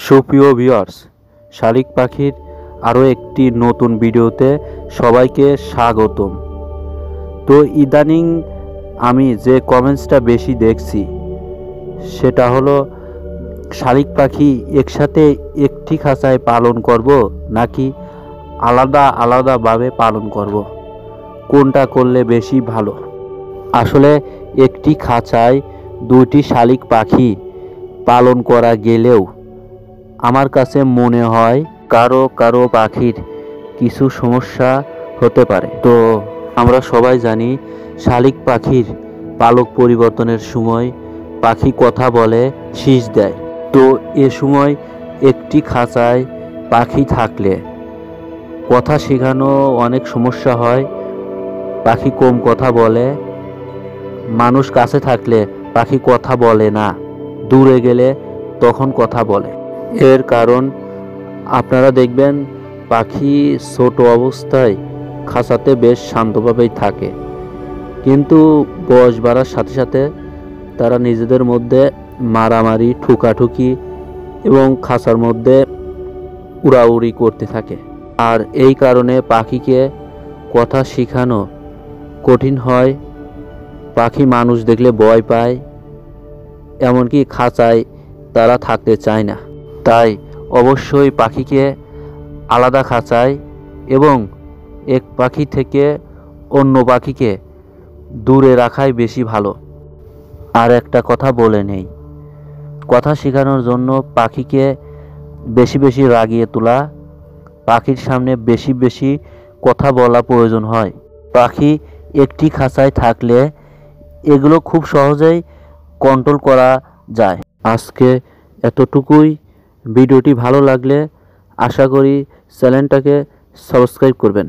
সুপ্রিয় ভিউয়ার্স, শালিক পাখির আরও একটি নতুন ভিডিওতে সবাইকে স্বাগতম। তো ইদানিং আমি যে কমেন্টসটা বেশি দেখছি সেটা হলো, শালিক পাখি একসাথে একটি খাঁচায় পালন করব নাকি আলাদা আলাদাভাবে পালন করব, কোনটা করলে বেশি ভালো। আসলে একটি খাঁচায় দুইটি শালিক পাখি পালন করা গেলেও আমার কাছে মনে হয় কারো কারো পাখির কিছু সমস্যা হতে পারে। তো আমরা সবাই জানি শালিক পাখির পালক পরিবর্তনের সময় পাখি কথা বলে, শীষ দেয়। তো এ সময় একটি খাঁচায় পাখি থাকলে কথা শেখানো অনেক সমস্যা হয়, পাখি কম কথা বলে। মানুষ কাছে থাকলে পাখি কথা বলে না, দূরে গেলে তখন কথা বলে। এর কারণ আপনারা দেখবেন পাখি ছোট অবস্থায় খাঁচাতে বেশ শান্তভাবেই থাকে, কিন্তু বয়স বাড়ার সাথে সাথে তারা নিজেদের মধ্যে মারামারি, ঠুকাঠুকি এবং খাঁচার মধ্যে উড়াউড়ি করতে থাকে। আর এই কারণে পাখিকে কথা শেখানো কঠিন হয়। পাখি মানুষ দেখলে ভয় পায়, এমনকি খাঁচায় তারা থাকতে চায় না। তাই অবশ্যই পাখিকে আলাদা খাঁচায় এবং এক পাখি থেকে অন্য পাখিকে দূরে রাখাই বেশি ভালো। আর একটা কথা বলে নেই, কথা শেখানোর জন্য পাখিকে বেশি বেশি রাগিয়ে তোলা, পাখির সামনে বেশি বেশি কথা বলা প্রয়োজন হয়। পাখি একটি খাঁচায় থাকলে এগুলো খুব সহজেই কন্ট্রোল করা যায়। আজকে এতটুকুই। ভিডিওটি ভালো লাগলে আশা করি চ্যানেলটাকে সাবস্ক্রাইব করবেন।